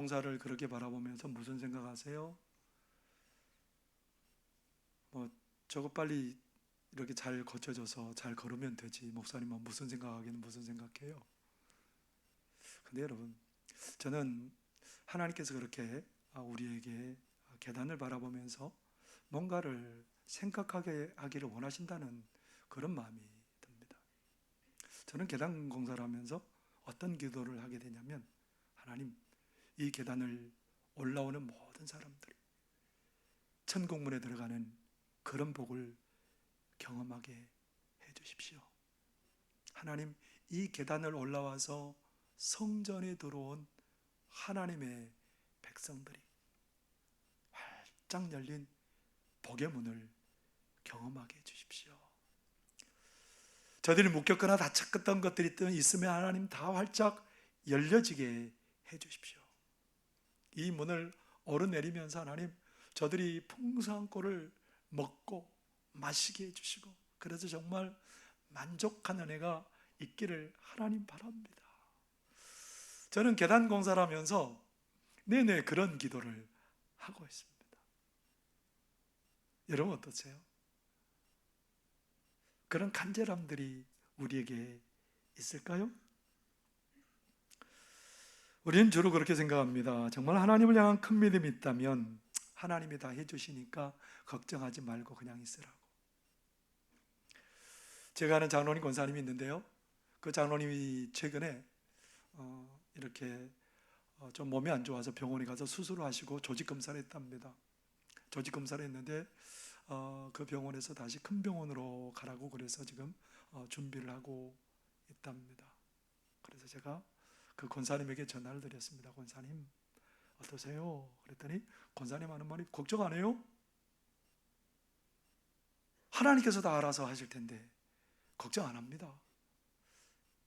봉사를 그렇게 바라보면서 무슨 생각하세요? 저거 빨리 이렇게 잘 거쳐져서 잘 걸으면 되지. 목사님은 무슨 생각하기는 무슨 생각해요? 근데 여러분, 저는 하나님께서 그렇게 우리에게 계단을 바라보면서 뭔가를 생각하게 하기를 원하신다는 그런 마음이 듭니다. 저는 계단 공사를 하면서 어떤 기도를 하게 되냐면, 하나님, 이 계단을 올라오는 모든 사람들이 천국문에 들어가는 그런 복을 경험하게 해 주십시오. 하나님, 이 계단을 올라와서 성전에 들어온 하나님의 백성들이 활짝 열린 복의 문을 경험하게 해 주십시오. 저들이 묶였거나 닫혔던 것들이 있으면 하나님 다 활짝 열려지게 해 주십시오. 이 문을 오르내리면서 하나님, 저들이 풍성한 꼴을 먹고 마시게 해주시고, 그래서 정말 만족한 은혜가 있기를 하나님 바랍니다. 저는 계단 공사를 하면서 내내 그런 기도를 하고 있습니다. 여러분 어떠세요? 그런 간절함들이 우리에게 있을까요? 우리는 주로 그렇게 생각합니다. 정말 하나님을 향한 큰 믿음이 있다면 하나님이 다 해주시니까 걱정하지 말고 그냥 있으라고. 제가 아는 장로님 권사님이 있는데요, 그 장로님이 최근에 이렇게 좀 몸이 안 좋아서 병원에 가서 수술을 하시고 조직 검사를 했답니다. 조직 검사를 했는데 그 병원에서 다시 큰 병원으로 가라고 그래서 지금 준비를 하고 있답니다. 그래서 제가 그 권사님에게 전화를 드렸습니다. 권사님 어떠세요? 그랬더니 권사님 하는 말이, 걱정 안 해요? 하나님께서 다 알아서 하실 텐데 걱정 안 합니다.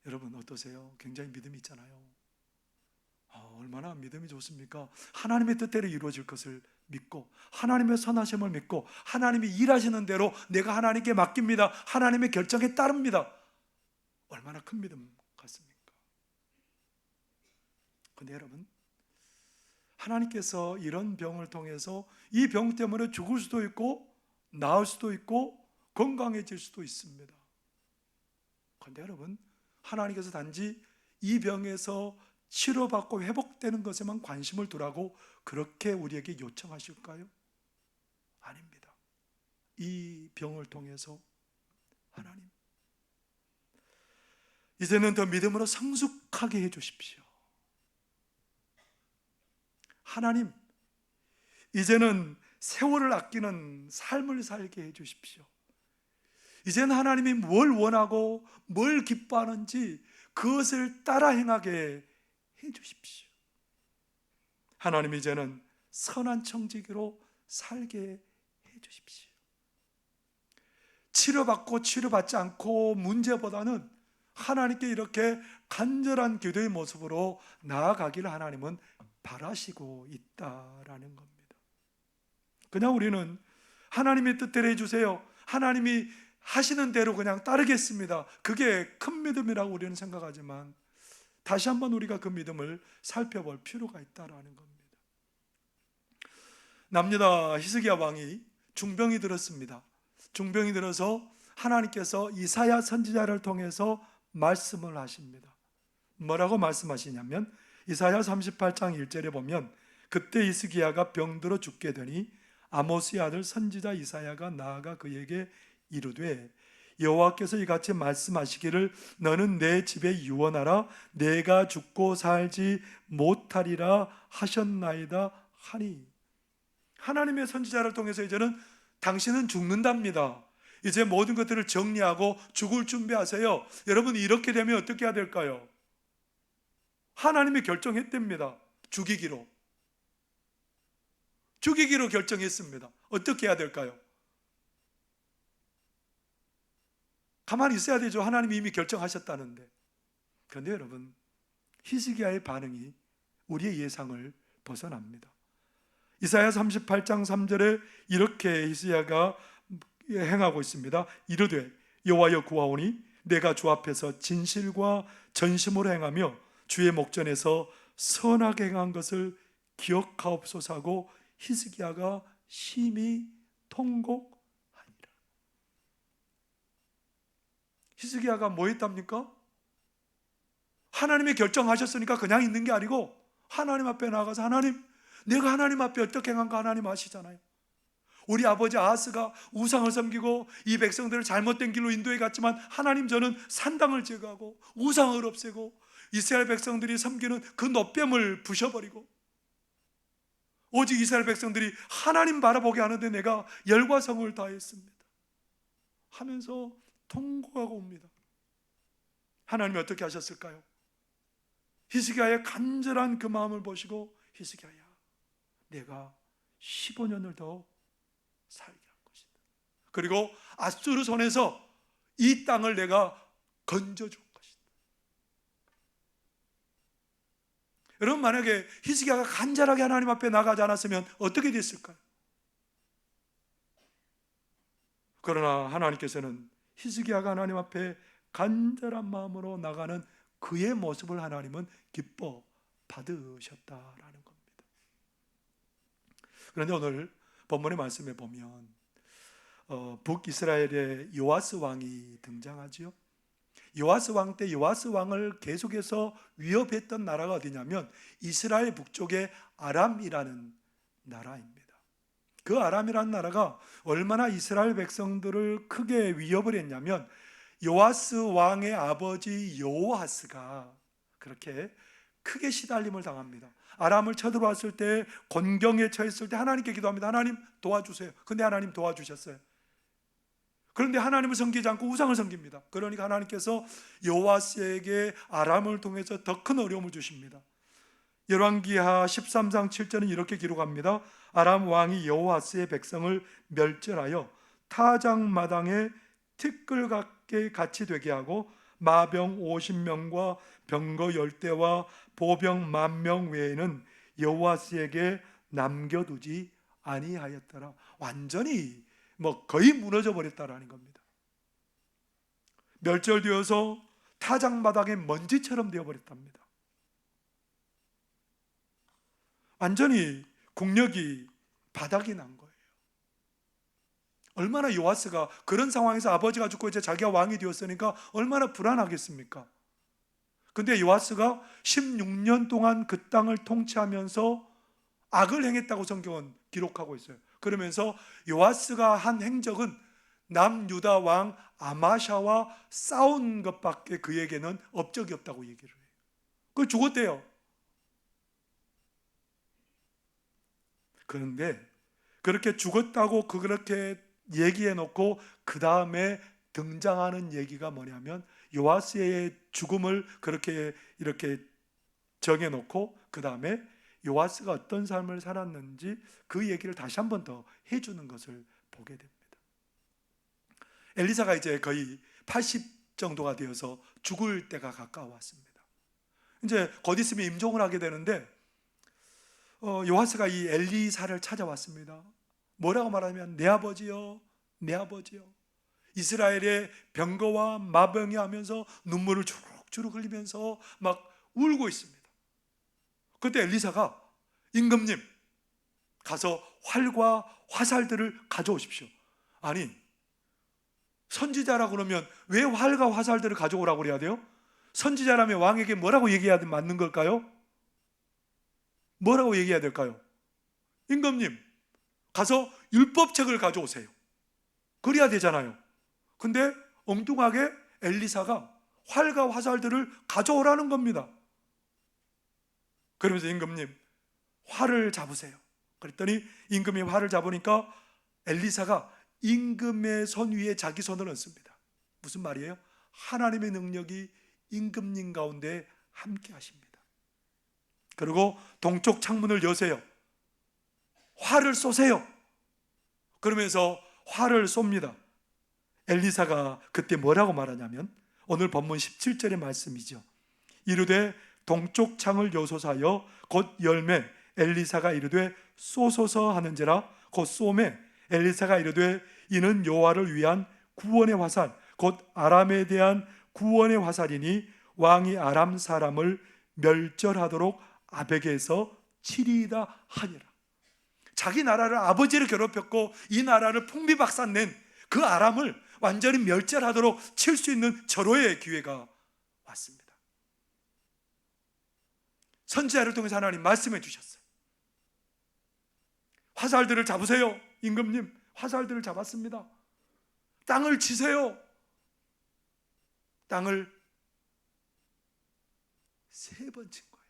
여러분 어떠세요? 굉장히 믿음이 있잖아요. 얼마나 믿음이 좋습니까? 하나님의 뜻대로 이루어질 것을 믿고, 하나님의 선하심을 믿고, 하나님이 일하시는 대로 내가 하나님께 맡깁니다. 하나님의 결정에 따릅니다. 얼마나 큰 믿음 같습니까? 근데 여러분, 하나님께서 이런 병을 통해서 이 병 때문에 죽을 수도 있고 나을 수도 있고 건강해질 수도 있습니다. 그런데 여러분, 하나님께서 단지 이 병에서 치료받고 회복되는 것에만 관심을 두라고 그렇게 우리에게 요청하실까요? 아닙니다. 이 병을 통해서 하나님, 이제는 더 믿음으로 성숙하게 해 주십시오. 하나님, 이제는 세월을 아끼는 삶을 살게 해 주십시오. 이제는 하나님이 뭘 원하고 뭘 기뻐하는지 그것을 따라 행하게 해 주십시오. 하나님, 이제는 선한 청지기로 살게 해 주십시오. 치료받고 치료받지 않고 문제보다는 하나님께 이렇게 간절한 기도의 모습으로 나아가기를 하나님은 바라시고 있다라는 겁니다. 그냥 우리는 하나님의 뜻대로 해주세요, 하나님이 하시는 대로 그냥 따르겠습니다, 그게 큰 믿음이라고 우리는 생각하지만 다시 한번 우리가 그 믿음을 살펴볼 필요가 있다라는 겁니다. 남유다 히스기야 왕이 중병이 들었습니다. 중병이 들어서 하나님께서 이사야 선지자를 통해서 말씀을 하십니다. 뭐라고 말씀하시냐면 이사야 38장 1절에 보면, 그때 히스기야가 병들어 죽게 되니 아모스의 아들 선지자 이사야가 나아가 그에게 이르되, 여호와께서 이같이 말씀하시기를 너는 내 집에 유언하라, 내가 죽고 살지 못하리라 하셨나이다 하니. 하나님의 선지자를 통해서 이제는 당신은 죽는답니다. 이제 모든 것들을 정리하고 죽을 준비하세요. 여러분, 이렇게 되면 어떻게 해야 될까요? 하나님이 결정했답니다. 죽이기로 결정했습니다. 어떻게 해야 될까요? 가만히 있어야 되죠. 하나님이 이미 결정하셨다는데. 그런데 여러분, 히스기야의 반응이 우리의 예상을 벗어납니다. 이사야 38장 3절에 이렇게 히스기야가 행하고 있습니다. 이르되, 여호와여 구하오니 내가 주 앞에서 진실과 전심으로 행하며 주의 목전에서 선하게 행한 것을 기억하옵소서 하고 히스기야가 심히 통곡하니라. 히스기야가 뭐 했답니까? 하나님이 결정하셨으니까 그냥 있는 게 아니고 하나님 앞에 나가서 하나님, 내가 하나님 앞에 어떻게 행한가 하나님 아시잖아요. 우리 아버지 아하스가 우상을 섬기고 이 백성들을 잘못된 길로 인도해 갔지만 하나님, 저는 산당을 제거하고 우상을 없애고 이스라엘 백성들이 섬기는 그 놋뱀을 부셔버리고 오직 이스라엘 백성들이 하나님 바라보게 하는데 내가 열과 성을 다했습니다 하면서 통곡하고 옵니다. 하나님이 어떻게 하셨을까요? 히스기야의 간절한 그 마음을 보시고 히스기야야, 내가 15년을 더 살게 할 것이다. 그리고 아수르 손에서 이 땅을 내가 건져줄 것이다. 여러분, 만약에 히스기야가 간절하게 하나님 앞에 나가지 않았으면 어떻게 됐을까요? 그러나 하나님께서는 히스기야가 하나님 앞에 간절한 마음으로 나가는 그의 모습을 하나님은 기뻐 받으셨다라는 겁니다. 그런데 오늘 본문의 말씀에 보면 북이스라엘의 요아스 왕이 등장하죠. 요아스 왕 때 요아스 왕을 계속해서 위협했던 나라가 어디냐면 이스라엘 북쪽의 아람이라는 나라입니다. 그 아람이라는 나라가 얼마나 이스라엘 백성들을 크게 위협을 했냐면 요아스 왕의 아버지 요아스가 그렇게 크게 시달림을 당합니다. 아람을 쳐들어왔을 때, 곤경에 처했을 때 하나님께 기도합니다. 하나님 도와주세요. 근데 하나님 도와주셨어요. 그런데 하나님을 섬기지 않고 우상을 섬깁니다. 그러니까 하나님께서 요아스에게 아람을 통해서 더 큰 어려움을 주십니다. 열왕기하 13장 7절은 이렇게 기록합니다. 아람 왕이 여호아스의 백성을 멸절하여 타작마당에 티끌같게 같이 되게 하고 마병 50명과 병거 10대와 보병 10,000명 외에는 여호아스에게 남겨두지 아니하였더라. 완전히 거의 무너져 버렸다라는 겁니다. 멸절되어서 타작마당에 먼지처럼 되어버렸답니다. 완전히 국력이 바닥이 난 거예요. 얼마나 요아스가 그런 상황에서 아버지가 죽고 이제 자기가 왕이 되었으니까 얼마나 불안하겠습니까? 근데 요아스가 16년 동안 그 땅을 통치하면서 악을 행했다고 성경은 기록하고 있어요. 그러면서 요아스가 한 행적은 남유다 왕 아마샤와 싸운 것밖에 그에게는 업적이 없다고 얘기를 해요. 그 죽었대요. 그런데 그렇게 죽었다고 그렇게 얘기해 놓고 그 다음에 등장하는 얘기가 뭐냐면 요아스의 죽음을 그렇게 이렇게 정해 놓고 그 다음에 요아스가 어떤 삶을 살았는지 그 얘기를 다시 한 번 더 해주는 것을 보게 됩니다. 엘리사가 이제 거의 80 정도가 되어서 죽을 때가 가까웠습니다. 이제 곧 있으면 임종을 하게 되는데 요아스가 이 엘리사를 찾아왔습니다. 뭐라고 말하면 내 아버지요, 내 아버지요. 이스라엘의 병거와 마병이 하면서 눈물을 주룩주룩 흘리면서 막 울고 있습니다. 그때 엘리사가 임금님 가서 활과 화살들을 가져오십시오. 아니, 선지자라 그러면 왜 활과 화살들을 가져오라고 그래야 돼요? 선지자라면 왕에게 뭐라고 얘기해야 맞는 걸까요? 뭐라고 얘기해야 될까요? 임금님 가서 율법책을 가져오세요. 그래야 되잖아요. 근데 엉뚱하게 엘리사가 활과 화살들을 가져오라는 겁니다. 그러면서 임금님 활을 잡으세요. 그랬더니 임금이 활을 잡으니까 엘리사가 임금의 손 위에 자기 손을 얹습니다. 무슨 말이에요? 하나님의 능력이 임금님 가운데 함께 하십니다. 그리고 동쪽 창문을 여세요. 활을 쏘세요. 그러면서 활을 쏩니다. 엘리사가 그때 뭐라고 말하냐면 오늘 본문 17절의 말씀이죠. 이르되 동쪽 창을 여소사여 곧 열매 엘리사가 이르되 쏘소서 하는지라 곧 쏘매 엘리사가 이르되 이는 여호와를 위한 구원의 화살 곧 아람에 대한 구원의 화살이니 왕이 아람 사람을 멸절하도록 아벡에서 치리이다 하니라. 자기 나라를 아버지를 괴롭혔고 이 나라를 풍비박산 낸 그 아람을 완전히 멸절하도록 칠 수 있는 절호의 기회가 왔습니다. 선지자를 통해서 하나님 말씀해 주셨어요. 화살들을 잡으세요. 임금님, 화살들을 잡았습니다. 땅을 치세요. 땅을 3번 친 거예요.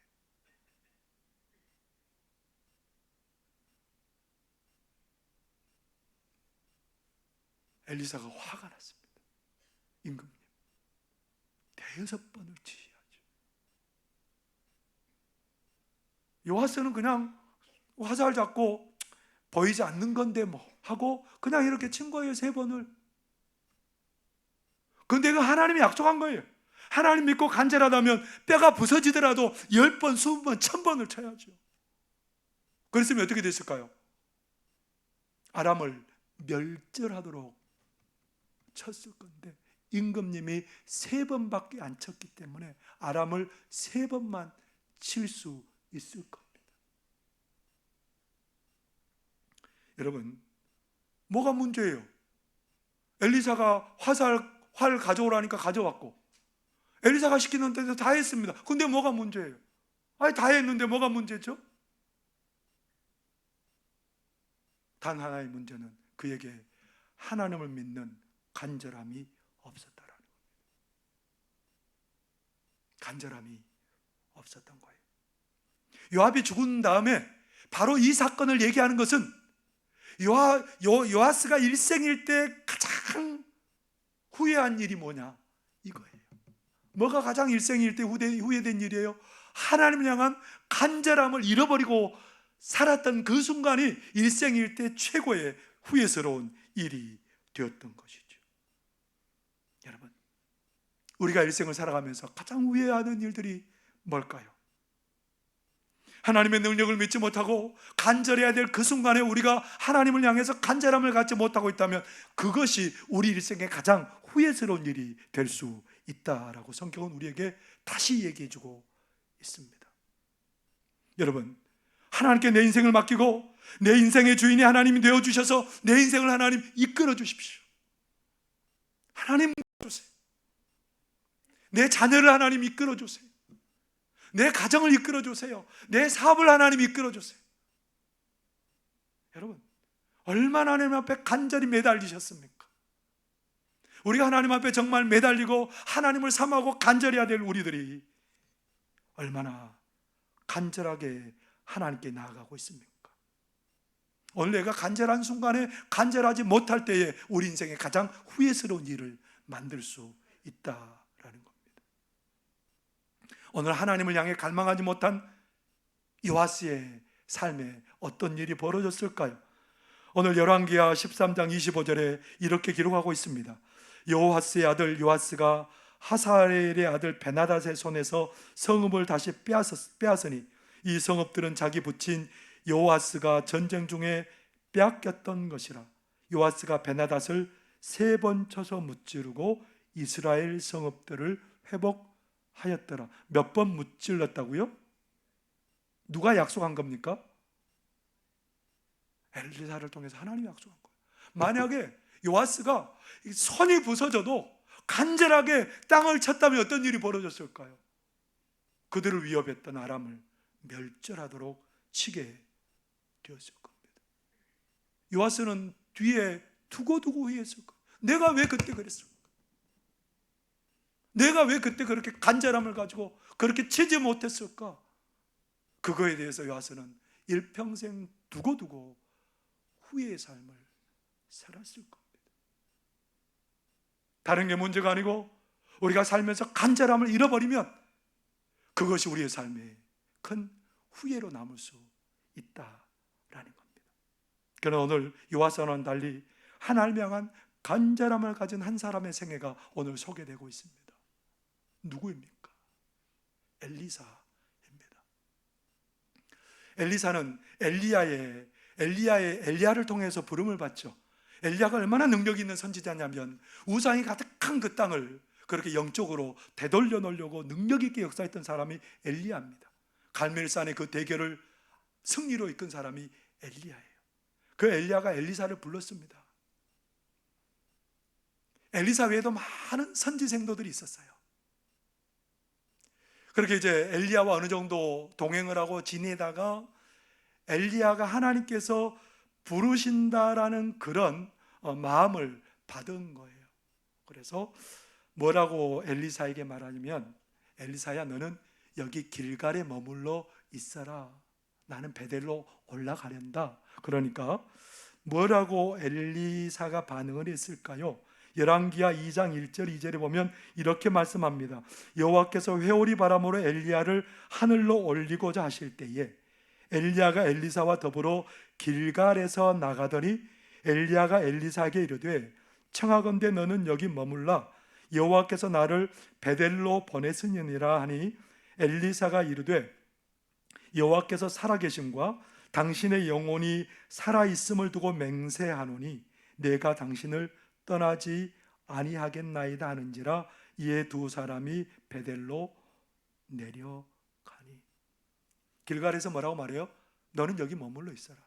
엘리사가 화가 났습니다. 임금님, 5번을 치셔야죠. 요하스는 그냥 화살 잡고 보이지 않는 건데 뭐 하고 그냥 이렇게 친 거예요. 3번을. 그런데 그 하나님이 약속한 거예요. 하나님 믿고 간절하다면 뼈가 부서지더라도 10번, 20번, 1000번을 쳐야죠. 그랬으면 어떻게 됐을까요? 아람을 멸절하도록 쳤을 건데 임금님이 3번밖에 안 쳤기 때문에 아람을 3번만 칠 수 있을 겁니다. 여러분, 뭐가 문제예요? 엘리사가 활 가져오라니까 가져왔고 엘리사가 시키는 데서 다 했습니다. 근데 뭐가 문제예요? 아니, 다 했는데 뭐가 문제죠? 단 하나의 문제는 그에게 하나님을 믿는 간절함이 없었다라는 겁니다. 간절함이 없었던 거예요. 요압이 죽은 다음에 바로 이 사건을 얘기하는 것은 요아스가 일생일 때 가장 후회한 일이 뭐냐? 이거예요. 뭐가 가장 일생일 때 후회된 일이에요? 하나님을 향한 간절함을 잃어버리고 살았던 그 순간이 일생일 때 최고의 후회스러운 일이 되었던 것이죠. 여러분, 우리가 일생을 살아가면서 가장 후회하는 일들이 뭘까요? 하나님의 능력을 믿지 못하고 간절해야 될 그 순간에 우리가 하나님을 향해서 간절함을 갖지 못하고 있다면 그것이 우리 일생의 가장 후회스러운 일이 될 수 있다라고 성경은 우리에게 다시 얘기해주고 있습니다. 여러분, 하나님께 내 인생을 맡기고 내 인생의 주인이 하나님이 되어주셔서 내 인생을 하나님 이끌어 주십시오. 하나님 주세요. 내 자녀를 하나님 이끌어 주세요. 내 가정을 이끌어 주세요. 내 사업을 하나님 이끌어 주세요. 여러분, 얼마나 하나님 앞에 간절히 매달리셨습니까? 우리가 하나님 앞에 정말 매달리고 하나님을 삼하고 간절해야 될 우리들이 얼마나 간절하게 하나님께 나아가고 있습니까? 오늘 내가 간절한 순간에 간절하지 못할 때에 우리 인생의 가장 후회스러운 일을 만들 수 있다라는 겁니다. 오늘 하나님을 향해 갈망하지 못한 요아스의 삶에 어떤 일이 벌어졌을까요? 오늘 열왕기하 13장 25절에 이렇게 기록하고 있습니다. 요아스의 아들 요아스가 하사엘의 아들 베나닷의 손에서 성읍을 다시 빼앗으니 이 성읍들은 자기 부친 요아스가 전쟁 중에 빼앗겼던 것이라. 요아스가 베나닷을 3번 쳐서 무찌르고 이스라엘 성읍들을 회복하였더라. 몇 번 무찔렀다고요? 누가 약속한 겁니까? 엘리사를 통해서 하나님이 약속한 거예요. 만약에 요아스가 손이 부서져도 간절하게 땅을 쳤다면 어떤 일이 벌어졌을까요? 그들을 위협했던 아람을 멸절하도록 치게 되었을 겁니다. 요아스는 뒤에 두고두고 후회했을 거예요. 내가 왜 그때 그랬을까? 내가 왜 그때 그렇게 간절함을 가지고 그렇게 치지 못했을까? 그거에 대해서 요아스는 일평생 두고두고 후회의 삶을 살았을 겁니다. 다른 게 문제가 아니고 우리가 살면서 간절함을 잃어버리면 그것이 우리의 삶에 큰 후회로 남을 수 있다라는 겁니다. 그러나 오늘 요아스와는 달리 하나님을 향한 간절함을 가진 한 사람의 생애가 오늘 소개되고 있습니다. 누구입니까? 엘리사입니다. 엘리사는 엘리야를 통해서 부름을 받죠. 엘리야가 얼마나 능력이 있는 선지자냐면 우상이 가득한 그 땅을 그렇게 영적으로 되돌려 놓으려고 능력 있게 역사했던 사람이 엘리야입니다. 갈멜산의 그 대결을 승리로 이끈 사람이 엘리야예요. 그 엘리야가 엘리사를 불렀습니다. 엘리사 외에도 많은 선지 생도들이 있었어요. 그렇게 이제 엘리야와 어느 정도 동행을 하고 지내다가 엘리야가 하나님께서 부르신다라는 그런 마음을 받은 거예요. 그래서 뭐라고 엘리사에게 말하냐면, 엘리사야, 너는 여기 길갈에 머물러 있어라. 나는 베델로 올라가련다. 그러니까 뭐라고 엘리사가 반응을 했을까요? 열왕기하 2장 1절 2절에 보면 이렇게 말씀합니다. 여호와께서 회오리 바람으로 엘리야를 하늘로 올리고자 하실 때에 엘리야가 엘리사와 더불어 길갈에서 나가더니 엘리야가 엘리사에게 이르되 청하건대 너는 여기 머물라. 여호와께서 나를 베델로 보내시느니라 하니 엘리사가 이르되 여호와께서 살아계심과 당신의 영혼이 살아있음을 두고 맹세하노니 내가 당신을 떠나지 아니하겠나이다 하는지라. 이에 두 사람이 베델로 내려가니. 길갈에서 뭐라고 말해요? 너는 여기 머물러 있어라.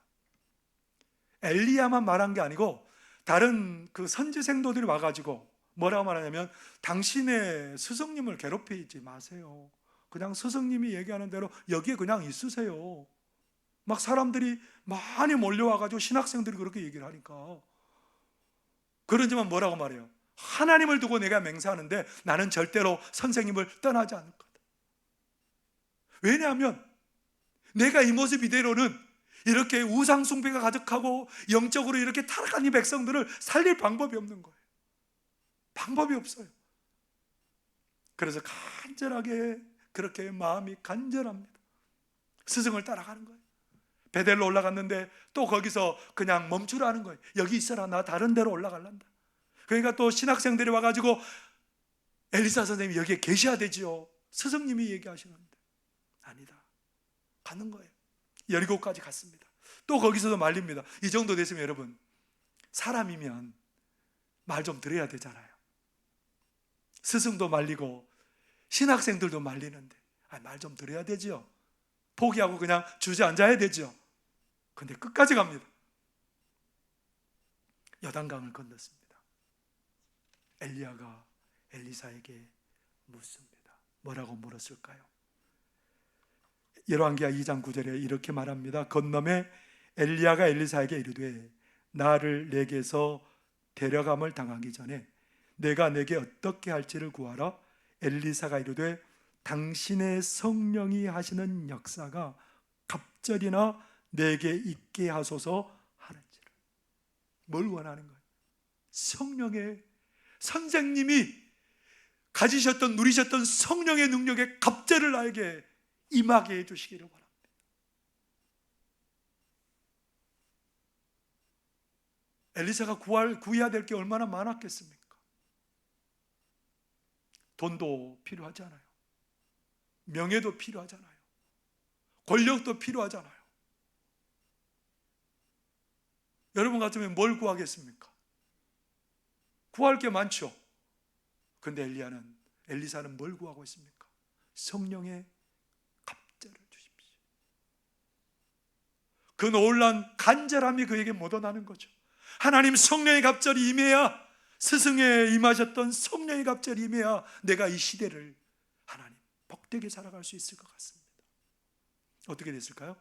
엘리야만 말한 게 아니고 다른 그 선지 생도들이 와가지고 뭐라고 말하냐면, 당신의 스승님을 괴롭히지 마세요. 그냥 스승님이 얘기하는 대로 여기에 그냥 있으세요. 막 사람들이 많이 몰려와가지고 신학생들이 그렇게 얘기를 하니까. 그러지만 뭐라고 말해요? 하나님을 두고 내가 맹세하는데 나는 절대로 선생님을 떠나지 않을 거다. 왜냐하면 내가 이 모습 이대로는 이렇게 우상 숭배가 가득하고 영적으로 이렇게 타락한 이 백성들을 살릴 방법이 없는 거예요. 방법이 없어요. 그래서 간절하게 그렇게 마음이 간절합니다. 스승을 따라가는 거예요. 베델로 올라갔는데 또 거기서 그냥 멈추라는 거예요. 여기 있어라, 나 다른 데로 올라갈란다. 그러니까 또 신학생들이 와가지고 엘리사 선생님이 여기에 계셔야 되지요. 스승님이 얘기하시는데 아니다, 가는 거예요. 여리고까지 갔습니다. 또 거기서도 말립니다. 이 정도 됐으면 여러분, 사람이면 말 좀 들어야 되잖아요. 스승도 말리고 신학생들도 말리는데 말 좀 들어야 되지요. 포기하고 그냥 주저앉아야 되죠. 근데 끝까지 갑니다. 여단강을 건넜습니다. 엘리야가 엘리사에게 묻습니다. 뭐라고 물었을까요? 열왕기하 2장 9절에 이렇게 말합니다. 건너매 엘리야가 엘리사에게 이르되 나를 내게서 데려감을 당하기 전에 내가 내게 어떻게 할지를 구하라. 엘리사가 이르되 당신의 성령이 하시는 역사가 갑절이나 내게 있게 하소서 하는지라. 뭘 원하는 거예요? 성령의, 선생님이 가지셨던, 누리셨던 성령의 능력의 갑절을 나에게 임하게 해주시기를 바랍니다. 엘리사가 구해야 될 게 얼마나 많았겠습니까? 돈도 필요하잖아요. 명예도 필요하잖아요. 권력도 필요하잖아요. 여러분 같으면 뭘 구하겠습니까? 구할 게 많죠. 근데 엘리사는 뭘 구하고 있습니까? 성령의 갑절을 주십시오. 그 놀라운 간절함이 그에게 묻어나는 거죠. 하나님, 성령의 갑절이 임해야, 스승에 임하셨던 성령의 갑절이 임해야 내가 이 시대를 하나님 복되게 살아갈 수 있을 것 같습니다. 어떻게 됐을까요?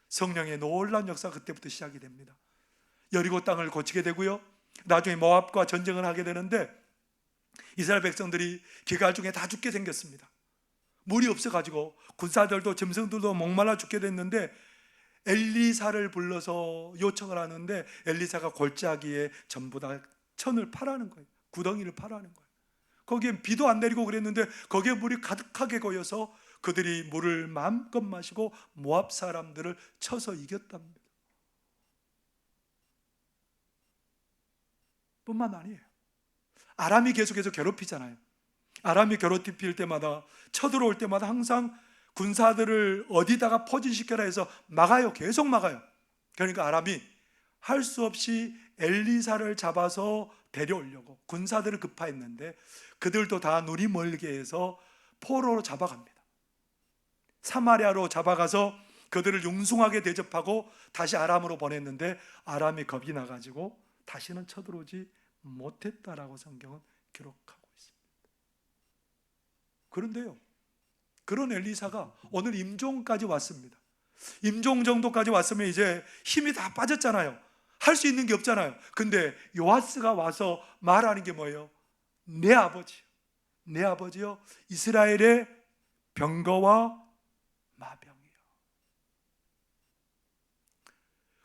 성령의 놀라운 역사가 그때부터 시작이 됩니다. 여리고 땅을 고치게 되고요, 나중에 모압과 전쟁을 하게 되는데 이스라엘 백성들이 기갈 중에 다 죽게 생겼습니다. 물이 없어가지고 군사들도 짐승들도 목말라 죽게 됐는데 엘리사를 불러서 요청을 하는데 엘리사가 골짜기에 전부 다 천을 파라는 거예요. 구덩이를 파라는 거예요. 거기에 비도 안 내리고 그랬는데 거기에 물이 가득하게 고여서 그들이 물을 마음껏 마시고 모압 사람들을 쳐서 이겼답니다. 뿐만 아니에요. 아람이 계속해서 괴롭히잖아요. 아람이 괴롭힐 때마다, 쳐들어올 때마다 항상 군사들을 어디다가 포진시켜라 해서 막아요. 계속 막아요. 그러니까 아람이 할 수 없이 엘리사를 잡아서 데려오려고 군사들을 급파했는데 그들도 다 눈이 멀게 해서 포로로 잡아갑니다. 사마리아로 잡아가서 그들을 융숭하게 대접하고 다시 아람으로 보냈는데 아람이 겁이 나가지고 다시는 쳐들어오지 못했다라고 성경은 기록하고 있습니다. 그런데요, 그런 엘리사가 오늘 임종까지 왔습니다. 임종 정도까지 왔으면 이제 힘이 다 빠졌잖아요. 할 수 있는 게 없잖아요. 근데 요아스가 와서 말하는 게 뭐예요? 내 아버지요, 내 아버지요, 이스라엘의 병거와 마병이요.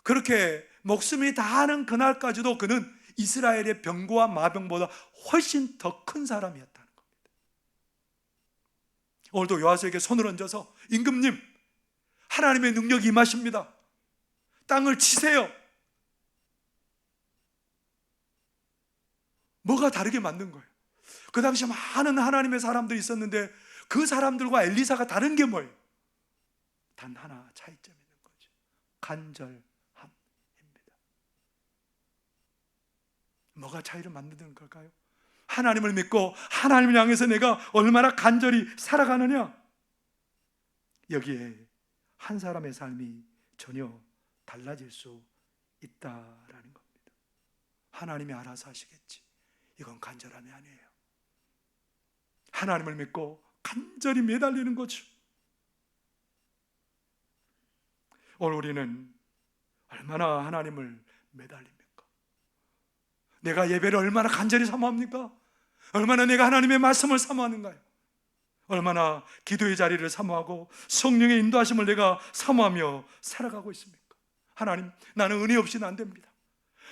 그렇게 목숨이 다하는 그날까지도 그는 이스라엘의 병거와 마병보다 훨씬 더 큰 사람이었다는 겁니다. 오늘도 요아스에게 손을 얹어서 임금님, 하나님의 능력이 임하십니다. 땅을 치세요. 뭐가 다르게 만든 거예요? 그 당시 많은 하나님의 사람들이 있었는데 그 사람들과 엘리사가 다른 게 뭐예요? 단 하나 차이점이 있는 거죠. 간절함입니다. 뭐가 차이를 만드는 걸까요? 하나님을 믿고 하나님을 향해서 내가 얼마나 간절히 살아가느냐, 여기에 한 사람의 삶이 전혀 달라질 수 있다라는 겁니다. 하나님이 알아서 하시겠지, 이건 간절함이 아니에요. 하나님을 믿고 간절히 매달리는 거죠. 오늘 우리는 얼마나 하나님을 매달립니까? 내가 예배를 얼마나 간절히 사모합니까? 얼마나 내가 하나님의 말씀을 사모하는가요? 얼마나 기도의 자리를 사모하고 성령의 인도하심을 내가 사모하며 살아가고 있습니까? 하나님, 나는 은혜 없이는 안 됩니다.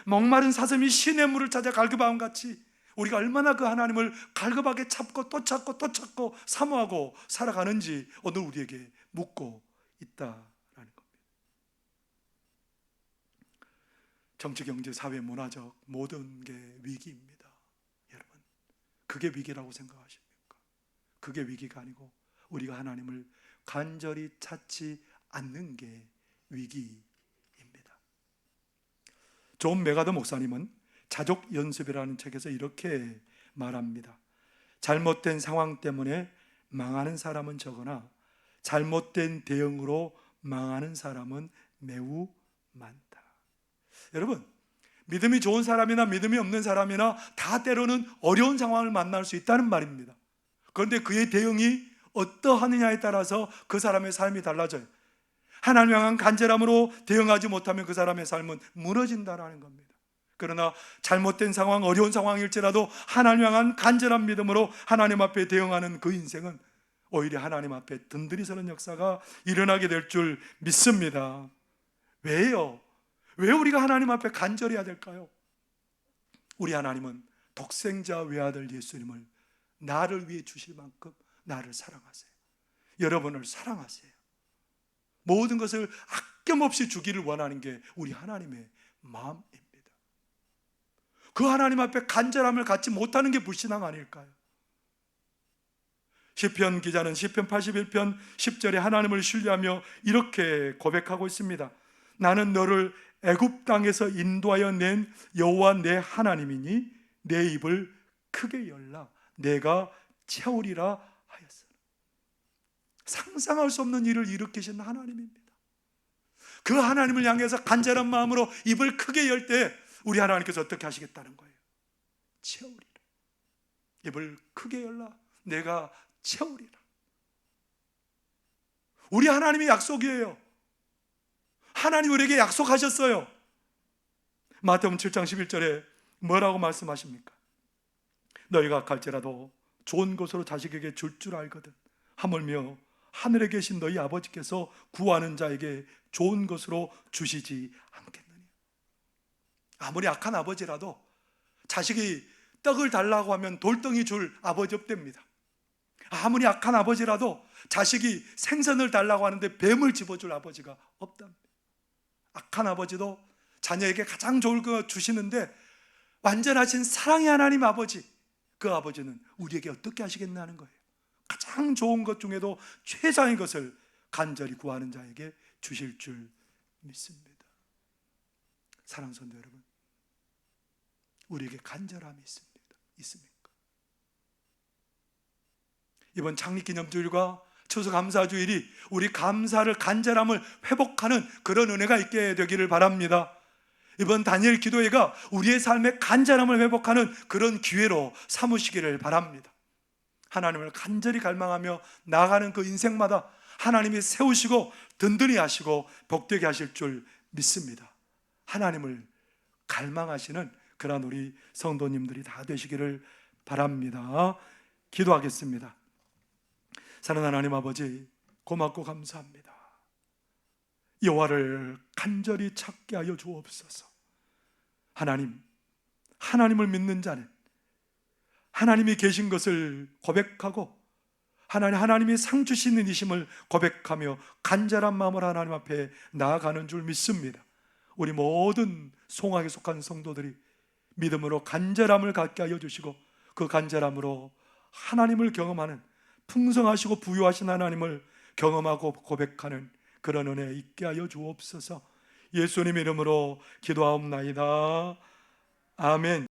목마른 사슴이 시내 물을 찾아 갈급함 같이 우리가 얼마나 그 하나님을 갈급하게 찾고 또 찾고 또 찾고 사모하고 살아가는지 오늘 우리에게 묻고 있다라는 겁니다. 정치, 경제, 사회, 문화적 모든 게 위기입니다. 여러분, 그게 위기라고 생각하십니까? 그게 위기가 아니고 우리가 하나님을 간절히 찾지 않는 게 위기입니다. 존 메가더 목사님은 자족 연습이라는 책에서 이렇게 말합니다. 잘못된 상황 때문에 망하는 사람은 적으나 잘못된 대응으로 망하는 사람은 매우 많다. 여러분, 믿음이 좋은 사람이나 믿음이 없는 사람이나 다 때로는 어려운 상황을 만날 수 있다는 말입니다. 그런데 그의 대응이 어떠하느냐에 따라서 그 사람의 삶이 달라져요. 하나님 향한 간절함으로 대응하지 못하면 그 사람의 삶은 무너진다는 겁니다. 그러나 잘못된 상황, 어려운 상황일지라도 하나님 향한 간절한 믿음으로 하나님 앞에 대응하는 그 인생은 오히려 하나님 앞에 든든히 서는 역사가 일어나게 될 줄 믿습니다. 왜요? 왜 우리가 하나님 앞에 간절해야 될까요? 우리 하나님은 독생자 외아들 예수님을 나를 위해 주실 만큼 나를 사랑하세요. 여러분을 사랑하세요. 모든 것을 아낌없이 주기를 원하는 게 우리 하나님의 마음입니다. 그 하나님 앞에 간절함을 갖지 못하는 게 불신앙 아닐까요? 시편 기자는 시편 81편 10절에 하나님을 신뢰하며 이렇게 고백하고 있습니다. 나는 너를 애굽 땅에서 인도하여 낸 여호와 내 하나님이니 내 입을 크게 열라 내가 채우리라 하였으나. 상상할 수 없는 일을 일으키신 하나님입니다. 그 하나님을 향해서 간절한 마음으로 입을 크게 열 때 우리 하나님께서 어떻게 하시겠다는 거예요? 채우리라. 입을 크게 열라 내가 채우리라. 우리 하나님의 약속이에요. 하나님 우리에게 약속하셨어요. 마태복음 7장 11절에 뭐라고 말씀하십니까? 너희가 갈지라도 좋은 것으로 자식에게 줄 줄 알거든 하물며 하늘에 계신 너희 아버지께서 구하는 자에게 좋은 것으로 주시지 않겠느냐. 아무리 악한 아버지라도 자식이 떡을 달라고 하면 돌덩이 줄 아버지 없답니다. 아무리 악한 아버지라도 자식이 생선을 달라고 하는데 뱀을 집어줄 아버지가 없답니다. 악한 아버지도 자녀에게 가장 좋을 거 주시는데 완전하신 사랑의 하나님 아버지, 그 아버지는 우리에게 어떻게 하시겠나 하는 거예요. 가장 좋은 것 중에도 최상의 것을 간절히 구하는 자에게 주실 줄 믿습니다. 사랑하는 성도 여러분, 우리에게 간절함이 있습니까? 이번 창립기념주일과 추수감사주일이 우리 감사를, 간절함을 회복하는 그런 은혜가 있게 되기를 바랍니다. 이번 다니엘 기도회가 우리의 삶의 간절함을 회복하는 그런 기회로 삼으시기를 바랍니다. 하나님을 간절히 갈망하며 나아가는 그 인생마다 하나님이 세우시고 든든히 하시고 복되게 하실 줄 믿습니다. 하나님을 갈망하시는 그런 우리 성도님들이 다 되시기를 바랍니다. 기도하겠습니다. 사랑하는 하나님 아버지, 고맙고 감사합니다. 여호와를 간절히 찾게 하여 주옵소서. 하나님을 믿는 자는 하나님이 계신 것을 고백하고 하나님이 상 주시는 이심을 고백하며 간절한 마음으로 하나님 앞에 나아가는 줄 믿습니다. 우리 모든 송악에 속한 성도들이 믿음으로 간절함을 갖게 하여 주시고 그 간절함으로 하나님을 경험하는, 풍성하시고 부유하신 하나님을 경험하고 고백하는 그런 은혜 있게 하여 주옵소서. 예수님 이름으로 기도하옵나이다. 아멘.